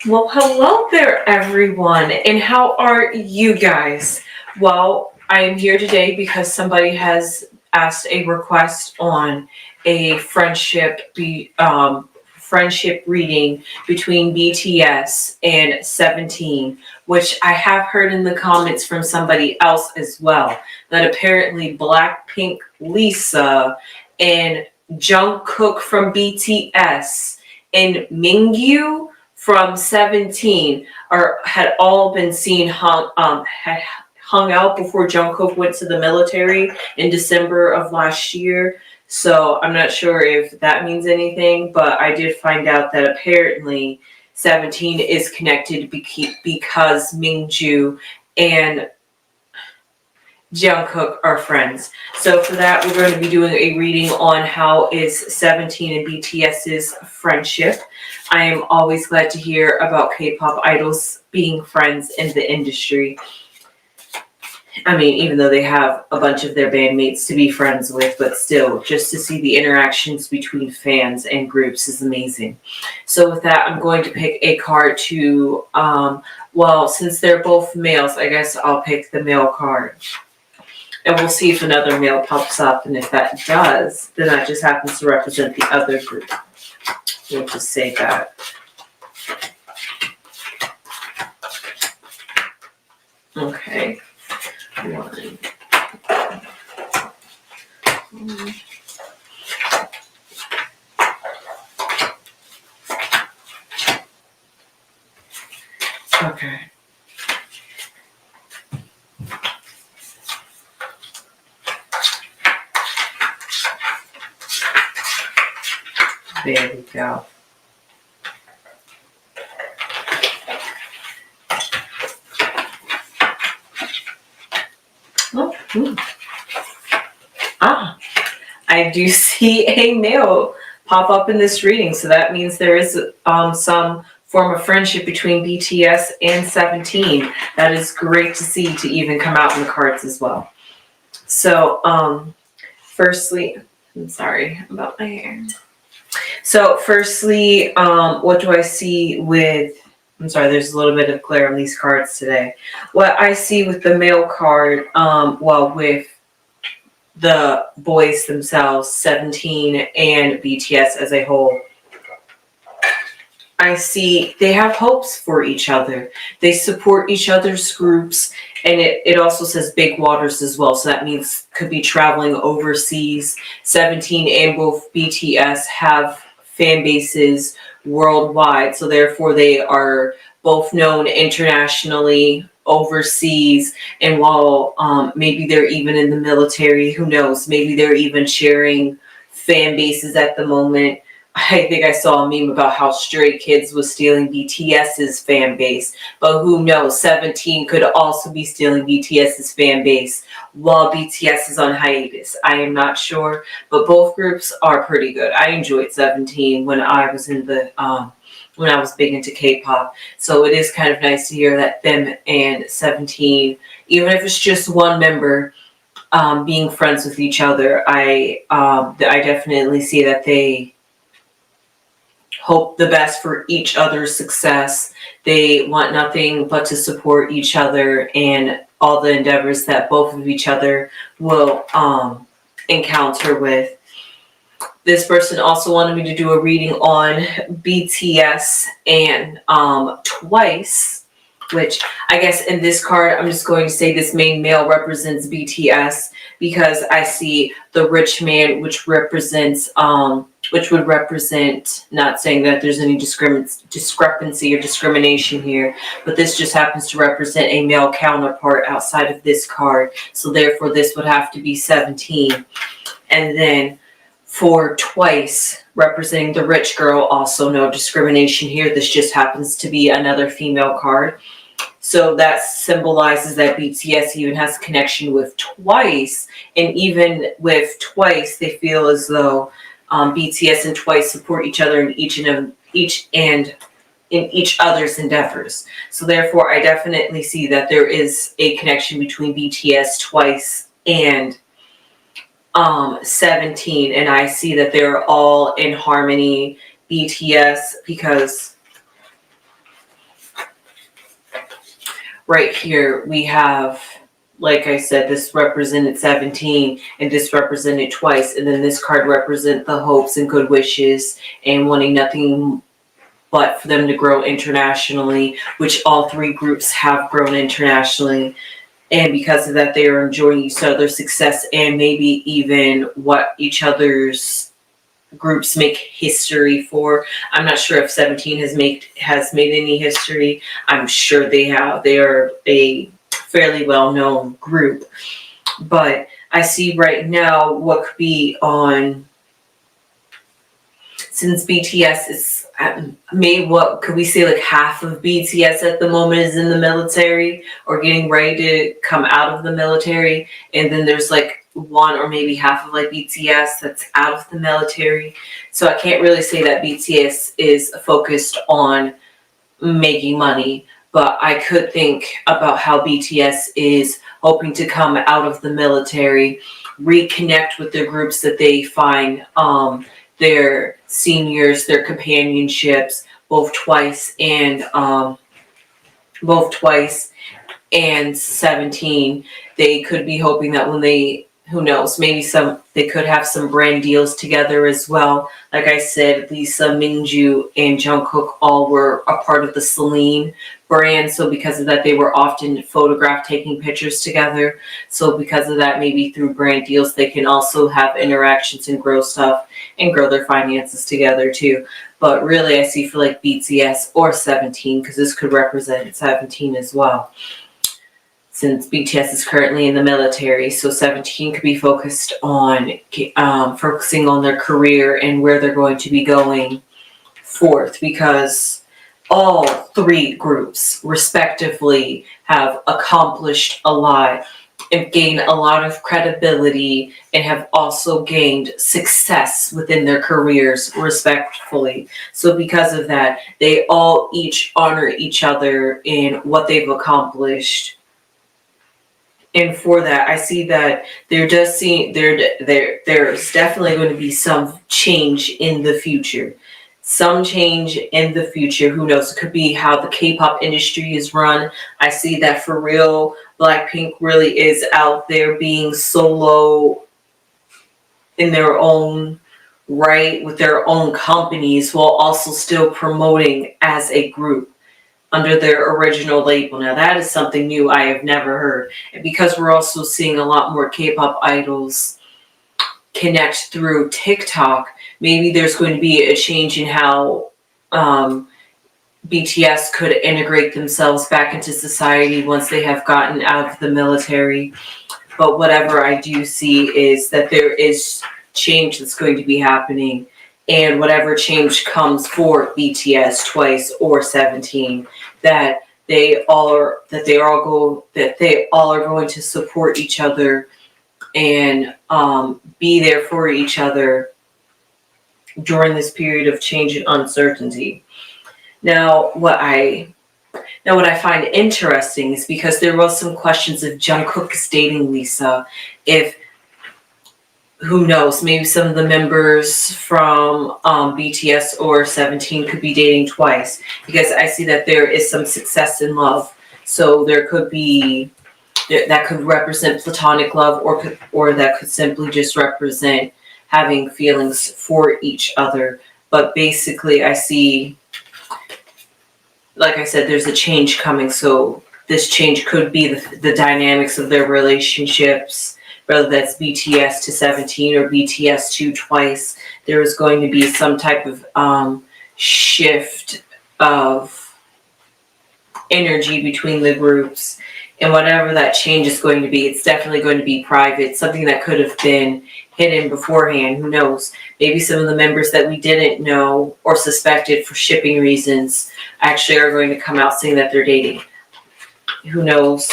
Well, hello there, everyone, and how are you guys? Well, I am here today because somebody has asked a request on a friendship reading between BTS and 17, which I have heard in the comments from somebody else as well, that apparently Blackpink Lisa and Jungkook from BTS and Mingyu from 17 had all been seen had hung out before Jungkook went to the military in December of last year. So I'm not sure if that means anything, but I did find out that apparently 17 is connected because Mingju and Jungkook are friends. So for that, we're going to be doing a reading on how is 17 and BTS's friendship. I am always glad to hear about K-pop idols being friends in the industry. I mean, even though they have a bunch of their bandmates to be friends with, but still, just to see the interactions between fans and groups is amazing. So with that, I'm going to pick a card to, since they're both males, I guess I'll pick the male card. And we'll see if another male pops up, and if that does, then that just happens to represent the other group. We'll just say that. Okay. One. Okay. There we go. Oh, I do see a male pop up in this reading, so that means there is some form of friendship between BTS and 17. That is great to see to even come out in the cards as well. So, firstly, I'm sorry about my hair. So, firstly, what do I see with? I'm sorry, there's a little bit of glare on these cards today. What I see with the male card, with the boys themselves, 17 and BTS as a whole, I see they have hopes for each other. They support each other's groups, and it also says big waters as well. So that means could be traveling overseas. 17 and both BTS have fan bases worldwide, so therefore they are both known internationally, overseas, and while maybe they're even in the military, who knows, maybe they're even sharing fan bases at the moment. I think I saw a meme about how Stray Kids was stealing BTS's fan base, but who knows, 17 could also be stealing BTS's fan base while BTS is on hiatus. I am not sure, but both groups are pretty good. I enjoyed 17 when I was when I was big into K-pop, so it is kind of nice to hear that them and 17, even if it's just one member, being friends with each other. I definitely see that they hope the best for each other's success. They want nothing but to support each other and all the endeavors that both of each other will encounter with. This person also wanted me to do a reading on BTS and Twice, which I guess in this card, I'm just going to say this main male represents BTS because I see the rich man, which would represent, not saying that there's any discrepancy or discrimination here, but this just happens to represent a male counterpart outside of this card. So therefore this would have to be 17. And then for Twice, representing the rich girl, also no discrimination here. This just happens to be another female card. So that symbolizes that BTS even has a connection with Twice. And even with Twice, they feel as though BTS and Twice support each other in each other's endeavors. So therefore, I definitely see that there is a connection between BTS, Twice, and 17, and I see that they're all in harmony. BTS, because right here we have, like I said, this represented 17 and this represented twice. And then this card represent the hopes and good wishes and wanting nothing but for them to grow internationally, which all three groups have grown internationally. And because of that, they are enjoying each other's success and maybe even what each other's groups make history for. I'm not sure if 17 has made any history. I'm sure they have. They are a fairly well-known group. But I see right now what could be on, since BTS is maybe, what could we say, like half of BTS at the moment is in the military or getting ready to come out of the military, and then there's like one or maybe half of like BTS that's out of the military. So I can't really say that BTS is focused on making money, but I could think about how BTS is hoping to come out of the military, reconnect with the groups that they find their seniors, their companionships, both twice and 17. They could be hoping that when they, who knows, maybe they could have some brand deals together as well. Like I said, Lisa, Minju, and Jungkook all were a part of the Celine brand. So because of that, they were often photographed taking pictures together. So because of that, maybe through brand deals, they can also have interactions and grow stuff and grow their finances together too. But really, I see for like BTS or 17, because this could represent 17 as well, since BTS is currently in the military. So 17 could be focused on focusing on their career and where they're going to be going forth, because all three groups respectively have accomplished a lot and gained a lot of credibility and have also gained success within their careers respectfully. So because of that, they all each honor each other in what they've accomplished. And for that, I see that there's definitely going to be some change in the future. Some change in the future. Who knows? It could be how the K-pop industry is run. I see that for real, Blackpink really is out there being solo in their own right with their own companies, while also still promoting as a group under their original label. Now that is something new I have never heard. And because we're also seeing a lot more K-pop idols connect through TikTok, maybe there's going to be a change in how BTS could integrate themselves back into society once they have gotten out of the military. But whatever I do see is that there is change that's going to be happening. And whatever change comes for BTS, twice, or 17, that they all are going to support each other and be there for each other during this period of change and uncertainty. Now, what I find interesting is because there was some questions if Jungkook is dating Lisa, if, who knows, maybe some of the members from BTS or 17 could be dating twice, because I see that there is some success in love. So there could be, that could represent platonic love, or that could simply just represent having feelings for each other. But basically, I see, like I said, there's a change coming. So this change could be the dynamics of their relationships, whether that's BTS to 17 or BTS to twice. There is going to be some type of shift of energy between the groups. And whatever that change is going to be, it's definitely going to be private, something that could have been hidden beforehand. Who knows? Maybe some of the members that we didn't know or suspected for shipping reasons actually are going to come out saying that they're dating. Who knows?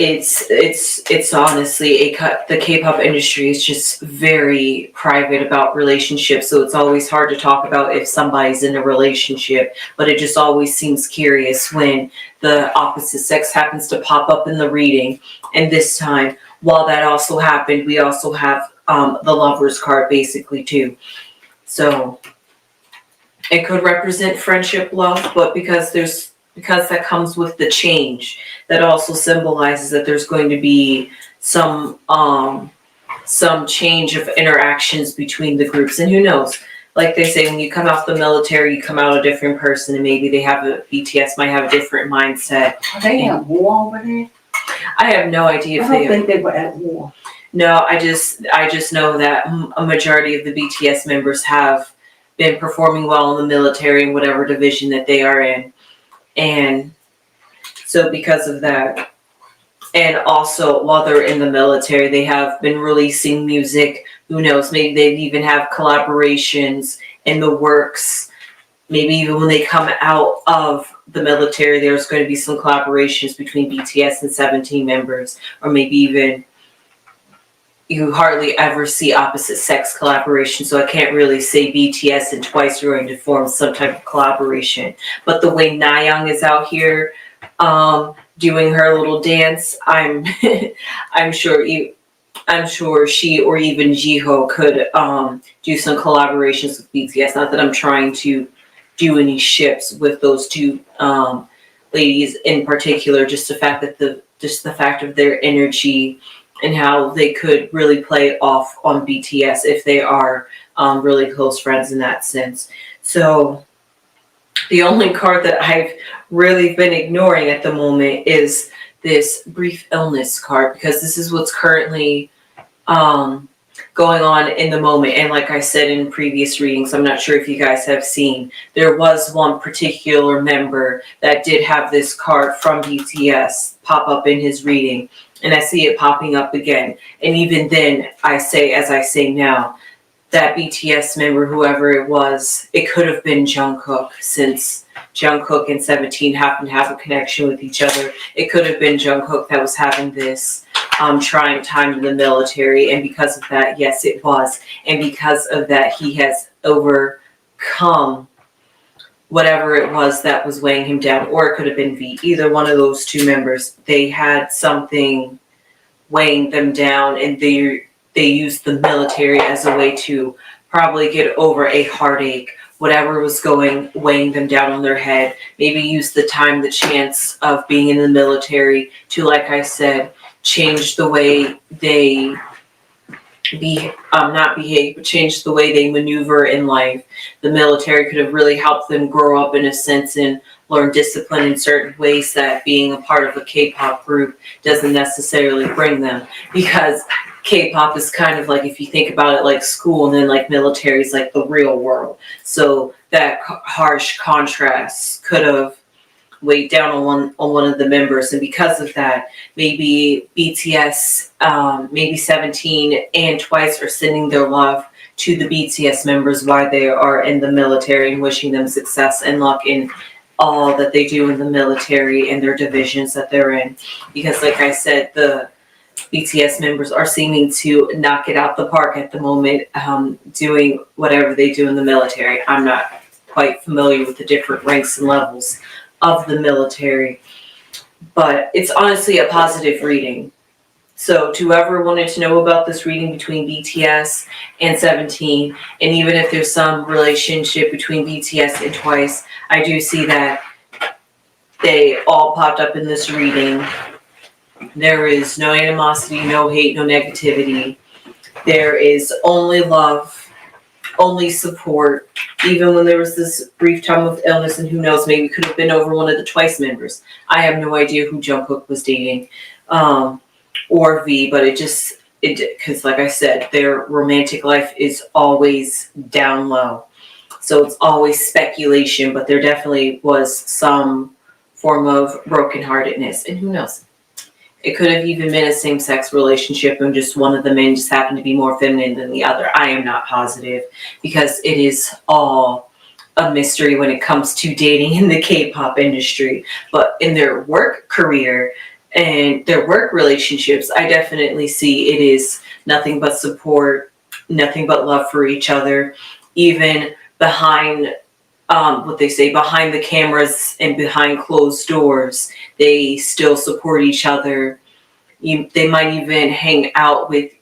It's honestly the K-pop industry is just very private about relationships, so it's always hard to talk about if somebody's in a relationship, but it just always seems curious when the opposite sex happens to pop up in the reading. And this time, while that also happened, we also have the Lover's card basically too. So it could represent friendship, love, but because there's because that comes with the change. That also symbolizes that there's going to be some change of interactions between the groups. And who knows? Like they say, when you come out the military, you come out a different person, and maybe BTS might have a different mindset. Are they at war over there? I have no idea if I don't think they were at war. No, I just know that a majority of the BTS members have been performing well in the military in whatever division that they are in. And so because of that, and also while they're in the military, they have been releasing music. Who knows, maybe they even have collaborations in the works. Maybe even when they come out of the military, there's going to be some collaborations between BTS and 17 members, or maybe even you hardly ever see opposite sex collaboration, so I can't really say BTS and TWICE are going to form some type of collaboration. But the way Nayoung is out here doing her little dance, I'm sure she or even Jiho could do some collaborations with BTS. Not that I'm trying to do any ships with those two ladies in particular, just the fact of their energy and how they could really play off on BTS if they are really close friends in that sense. So the only card that I've really been ignoring at the moment is this brief illness card, because this is what's currently going on in the moment. And like I said in previous readings, I'm not sure if you guys have seen, there was one particular member that did have this card from BTS pop up in his reading. And I see it popping up again. And even then, as I say now, that BTS member, whoever it was, it could have been Jungkook, since Jungkook and 17 happen to have a connection with each other. It could have been Jungkook that was having this trying time in the military. And because of that, yes, it was. And because of that, he has overcome whatever it was that was weighing him down, or it could have been V. Either one of those two members, they had something weighing them down, and they used the military as a way to probably get over a heartache, whatever was weighing them down on their head. Maybe use the time, the chance of being in the military to, like I said, change the way they change the way they maneuver in life. The military could have really helped them grow up in a sense and learn discipline in certain ways that being a part of a K-pop group doesn't necessarily bring them, because K-pop is kind of like, if you think about it, like school, and then like military is like the real world. So that harsh contrast could have weighed down on one of the members, and because of that, maybe BTS, maybe 17 and TWICE are sending their love to the BTS members while they are in the military, and wishing them success and luck in all that they do in the military and their divisions that they're in. Because like I said, the BTS members are seeming to knock it out the park at the moment, doing whatever they do in the military. I'm not quite familiar with the different ranks and levels of the military, but it's honestly a positive reading. So to whoever wanted to know about this reading between BTS and 17, and even if there's some relationship between BTS and TWICE, I do see that they all popped up in this reading. There is no animosity, no hate, no negativity. There is only love, only support. Even when there was this brief time of illness, and who knows, maybe it could have been over one of the TWICE members. I have no idea who Jungkook was dating, or V, but because like I said, their romantic life is always down low. So it's always speculation, but there definitely was some form of brokenheartedness, and who knows? It could have even been a same-sex relationship, and just one of the men just happened to be more feminine than the other. I am not positive, because it is all a mystery when it comes to dating in the K-pop industry. But in their work career and their work relationships, I definitely see it is nothing but support, nothing but love for each other. Even behind behind the cameras and behind closed doors, they still support each other. They might even hang out with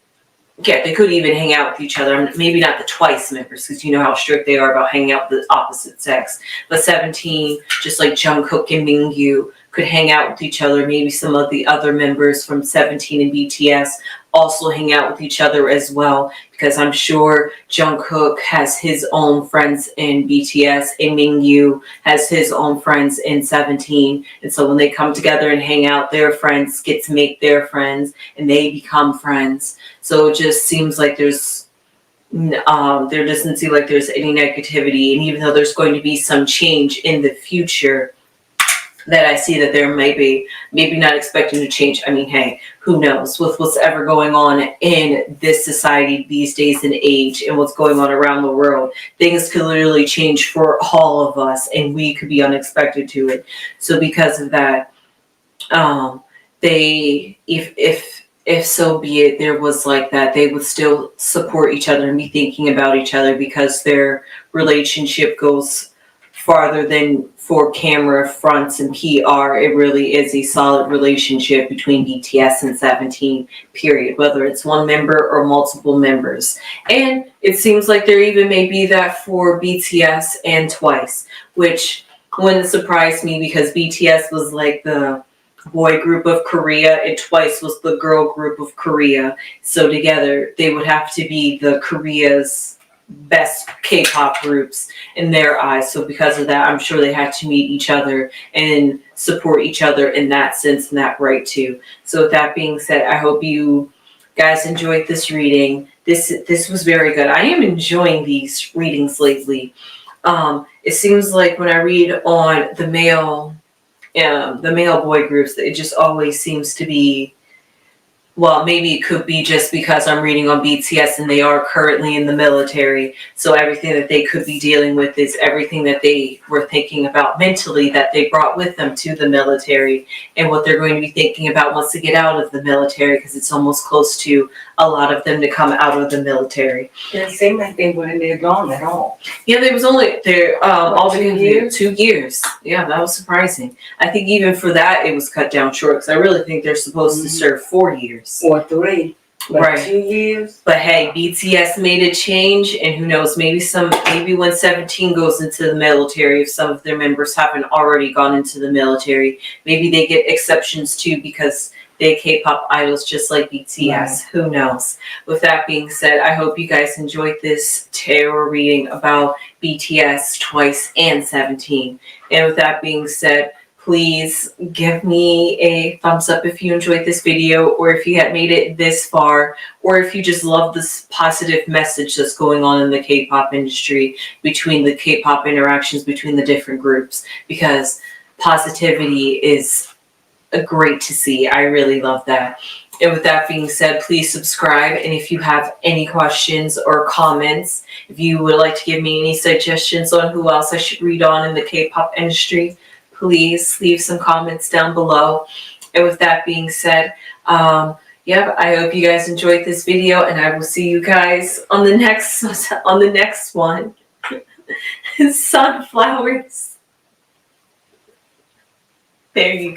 yeah, they could even hang out with each other. Maybe not the Twice members, because you know how strict they are about hanging out with the opposite sex. But 17, just like Jungkook and Mingyu, could hang out with each other. Maybe some of the other members from 17 and BTS also hang out with each other as well, because I'm sure Jungkook has his own friends in BTS and Mingyu has his own friends in 17. And so when they come together and hang out, their friends get to make their friends and they become friends. So it just seems like there doesn't seem like there's any negativity. And even though there's going to be some change in the future, that I see that there may be, maybe not expecting to change. I mean, hey, who knows with what's ever going on in this society these days and age and what's going on around the world. Things could literally change for all of us and we could be unexpected to it. So because of that, if so be it, there was like that, they would still support each other and be thinking about each other because their relationship goes farther than for camera fronts and PR. It really is a solid relationship between BTS and 17, period, whether it's one member or multiple members. And it seems like there even may be that for BTS and Twice, which wouldn't surprise me because BTS was like the boy group of Korea and Twice was the girl group of Korea. So together they would have to be the Korea's best K-pop groups in their eyes. So because of that, I'm sure they had to meet each other and support each other in that sense and that right too. So with that being said, I hope you guys enjoyed this reading. This was very good. I am enjoying these readings lately. It seems like when I read on the male boy groups, it just always seems to be, well, maybe it could be just because I'm reading on BTS and they are currently in the military. So everything that they could be dealing with is everything that they were thinking about mentally that they brought with them to the military and what they're going to be thinking about once they get out of the military, because it's almost close to a lot of them to come out of the military. It seemed like they weren't there long at all. Yeah, they was only there all 2 together years? 2 years. Yeah, that was surprising. I think even for that it was cut down short because I really think they're supposed to serve 4 years. Or 3. But Right. 2 years. But hey, BTS made a change, and who knows, maybe when 17 goes into the military, if some of their members haven't already gone into the military, maybe they get exceptions too because they're K-pop idols just like BTS. Right. Who knows? With that being said, I hope you guys enjoyed this tarot reading about BTS, Twice, and 17. And with that being said, please give me a thumbs up if you enjoyed this video, or if you had made it this far, or if you just love this positive message that's going on in the K-pop industry, between the K-pop interactions between the different groups, because positivity is great to see. I really love that. And with that being said, please subscribe. And if you have any questions or comments, if you would like to give me any suggestions on who else I should read on in the K-pop industry, please leave some comments down below. And with that being said, I hope you guys enjoyed this video, and I will see you guys on the next one. Sunflowers. There you go.